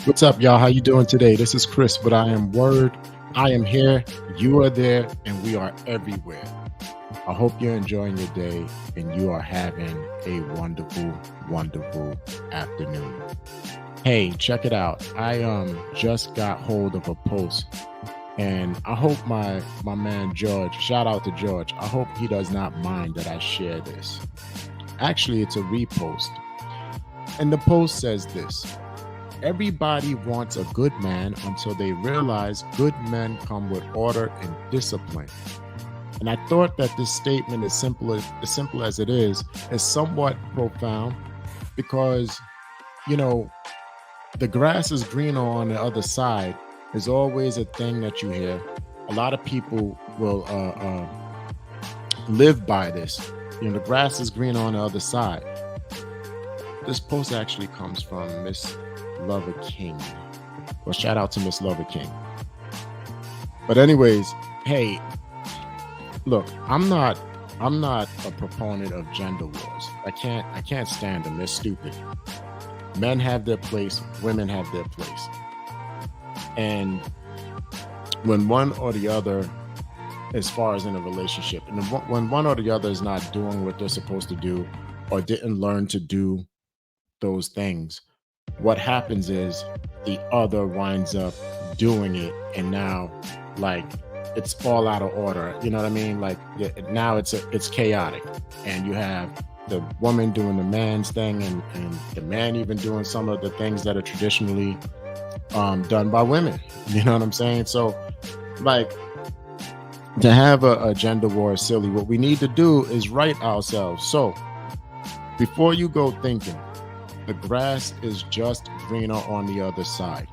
What's up, y'all? How you doing today? This is Chris, but I am Word. I am here, you are there, and we are everywhere. I hope you're enjoying your day and you are having a wonderful, wonderful afternoon. Hey, check it out. I just got hold of a post, and I hope my man George, shout out to George. I hope he does not mind that I share this. Actually, it's a repost. And the post says this: everybody wants a good man until they realize good men come with order and discipline. And I thought that this statement, as simple as it is somewhat profound because, you know, the grass is greener on the other side is always a thing that you hear. A lot of people will live by this. The grass is greener on the other side. This post actually comes from Miss Lover King. Well, shout out to Miss Lover King. But anyways, hey, look, I'm not a proponent of gender wars. I can't stand them. They're stupid. Men have their place, women have their place. And when one or the other, as far as in a relationship, and when one or the other is not doing what they're supposed to do or didn't learn to do those things, what happens is the other winds up doing it, and now like it's all out of order. You know what I mean? Like now it's chaotic, and you have the woman doing the man's thing, and the man even doing some of the things that are traditionally done by women. You know what I'm saying? So like, to have a gender war is silly. What we need to do is right ourselves. So before you go thinking the grass is just greener on the other side,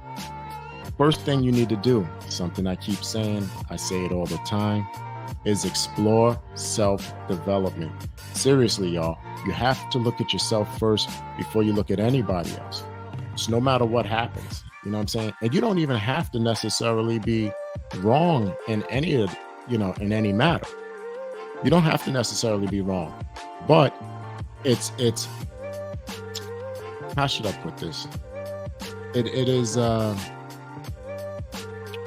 first thing you need to do, something I keep saying, I say it all the time, is explore self-development. Seriously, y'all, you have to look at yourself first before you look at anybody else. So no matter what happens, you know what I'm saying? And you don't even have to necessarily be wrong in any of, in any matter. You don't have to necessarily be wrong, but it's how should I put this? It is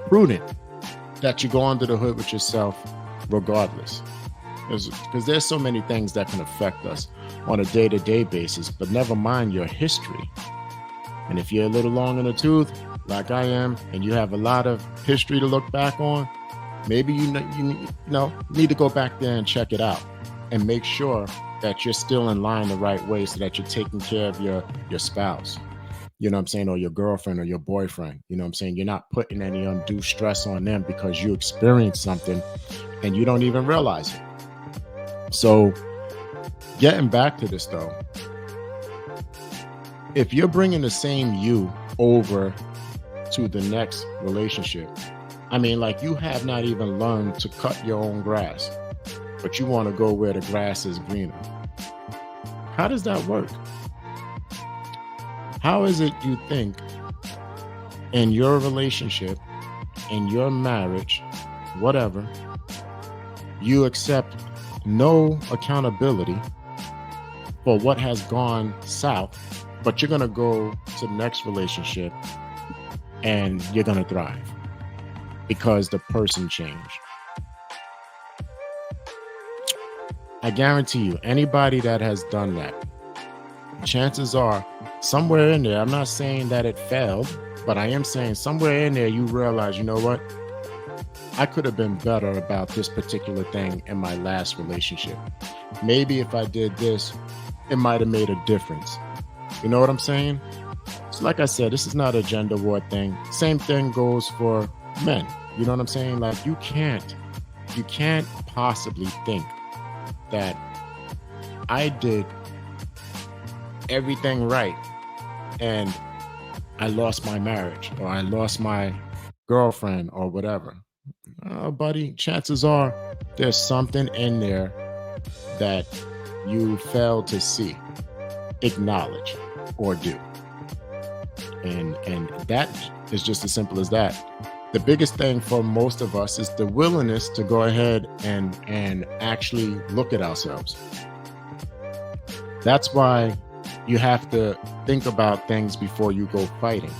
prudent that you go under the hood with yourself regardless. Because there's so many things that can affect us on a day-to-day basis, but never mind your history. And if you're a little long in the tooth, like I am, and you have a lot of history to look back on, maybe you need to go back there and check it out and make sure that you're still in line the right way, so that you're taking care of your spouse, you know what I'm saying, or your girlfriend or your boyfriend. You know what I'm saying? You're not putting any undue stress on them because you experienced something and you don't even realize it. So getting back to this though, if you're bringing the same you over to the next relationship, I mean, like, you have not even learned to cut your own grass, but you want to go where the grass is greener. How does that work? How is it you think in your relationship, in your marriage, whatever, you accept no accountability for what has gone south, but you're going to go to the next relationship and you're going to thrive because the person changed? I guarantee you, anybody that has done that, chances are somewhere in there, I'm not saying that it failed, but I am saying somewhere in there you realize, you know what? I could have been better about this particular thing in my last relationship. Maybe if I did this, it might have made a difference. You know what I'm saying? So like I said, this is not a gender war thing. Same thing goes for men. You know what I'm saying? Like, you can't possibly think that I did everything right and I lost my marriage or I lost my girlfriend or whatever. Buddy, chances are there's something in there that you failed to see, acknowledge, or do. And that is just as simple as that. The biggest thing for most of us is the willingness to go ahead and actually look at ourselves. That's why you have to think about things before you go fighting.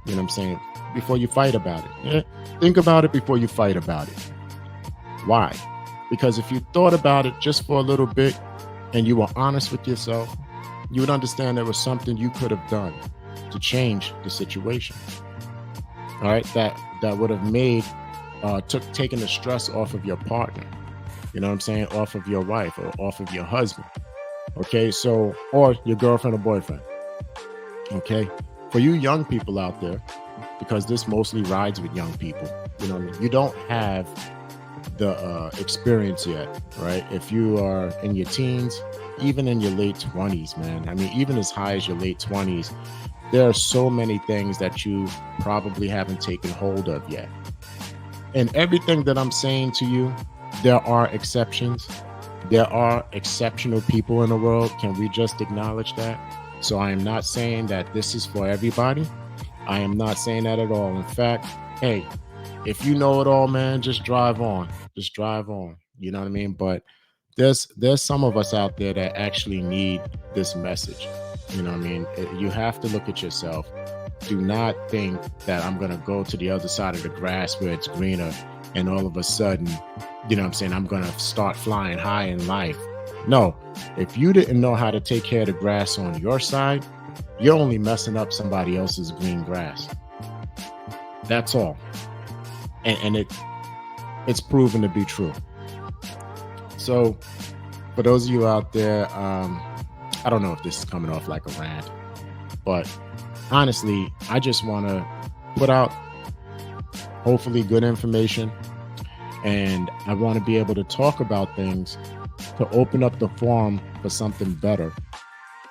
You know what I'm saying? Before you fight about it. Yeah, think about it before you fight about it. Why? Because if you thought about it just for a little bit and you were honest with yourself, you would understand there was something you could have done to change the situation. All right, that would have made taken the stress off of your partner. You know what I'm saying? Off of your wife or off of your husband. Okay, so or your girlfriend or boyfriend. Okay, for you young people out there, because this mostly rides with young people. You know what I mean? You don't have the experience yet, right? If you are in your teens, even in your late 20s, man. I mean, even as high as your late 20s, there are so many things that you probably haven't taken hold of yet. And everything that I'm saying to you, there are exceptions. There are exceptional people in the world. Can we just acknowledge that? So I am not saying that this is for everybody. I am not saying that at all. In fact, hey, if you know it all, man, just drive on. Just drive on. You know what I mean? But there's some of us out there that actually need this message. You know what I mean? You have to look at yourself. Do not think that I'm going to go to the other side of the grass where it's greener and all of a sudden, you know what I'm saying, I'm going to start flying high in life. No, if you didn't know how to take care of the grass on your side, you're only messing up somebody else's green grass. That's all. And it's proven to be true. So for those of you out there, I don't know if this is coming off like a rant, but honestly, I just want to put out hopefully good information, and I want to be able to talk about things to open up the forum for something better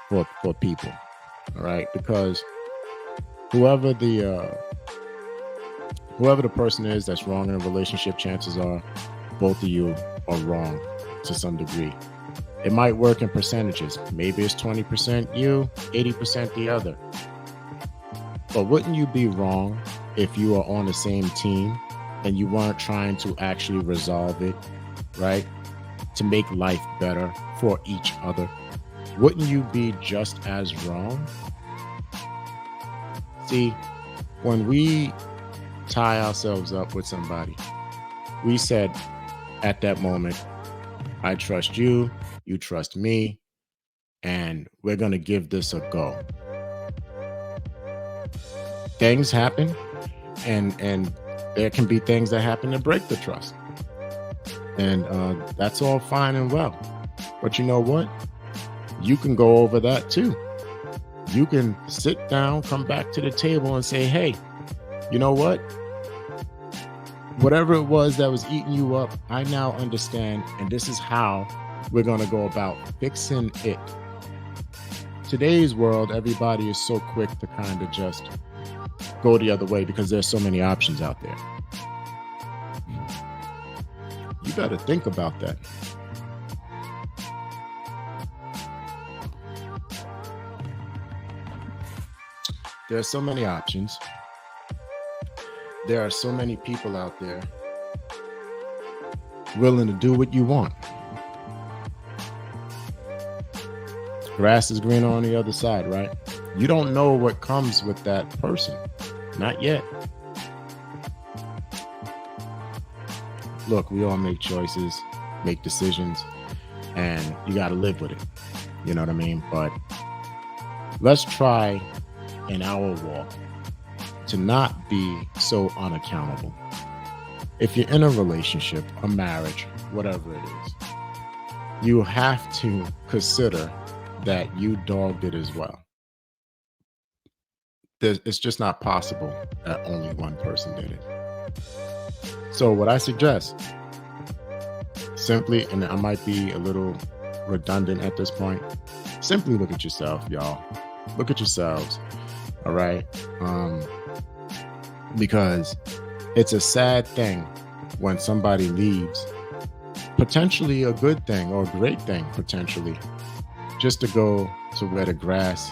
for people. All right, because whoever the person is that's wrong in a relationship, chances are both of you are wrong to some degree. It might work in percentages. Maybe it's 20% you, 80% the other. But wouldn't you be wrong if you are on the same team and you weren't trying to actually resolve it, right? To make life better for each other? Wouldn't you be just as wrong? See, when we tie ourselves up with somebody, we said at that moment, I trust you, you trust me, and we're going to give this a go. Things happen, and there can be things that happen to break the trust. And that's all fine and well. But you know what? You can go over that too. You can sit down, come back to the table and say, hey, you know what? Whatever it was that was eating you up, I now understand, and this is how we're going to go about fixing it. Today's world, everybody is so quick to kind of just go the other way because there's so many options out there. You got to think about that. There are so many options. There are so many people out there willing to do what you want. Grass is greener on the other side, right? You don't know what comes with that person. Not yet. Look, we all make choices, make decisions, and you got to live with it. You know what I mean? But let's try in our walk to not be so unaccountable. If you're in a relationship, a marriage, whatever it is, you have to consider that you dogged it as well. It's just not possible that only one person did it. So what I suggest, simply, and I might be a little redundant at this point, simply look at yourself, y'all. Look at yourselves, all right? Because it's a sad thing when somebody leaves, potentially a good thing or a great thing, potentially, just to go to where the grass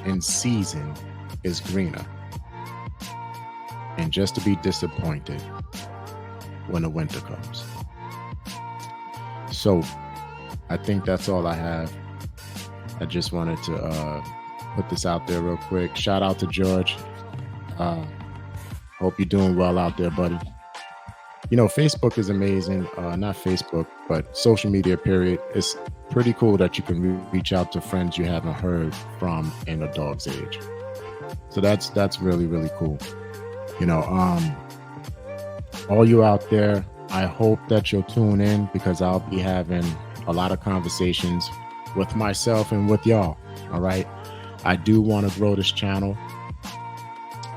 in season is greener, and just to be disappointed when the winter comes. So I think that's all I have. I just wanted to put this out there real quick. Shout out to George. Hope you're doing well out there, buddy. You know, Facebook is amazing. Not Facebook, but social media, period. It's pretty cool that you can reach out to friends you haven't heard from in a dog's age. So that's really, really cool. You know, all you out there, I hope that you'll tune in because I'll be having a lot of conversations with myself and with y'all. All right. I do want to grow this channel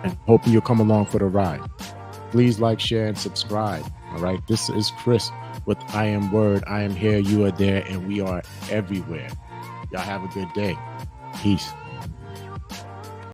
and hoping you'll come along for the ride. Please like, share, and subscribe. All right. This is Chris with I Am Word. I am here, you are there, and we are everywhere. Y'all have a good day. Peace.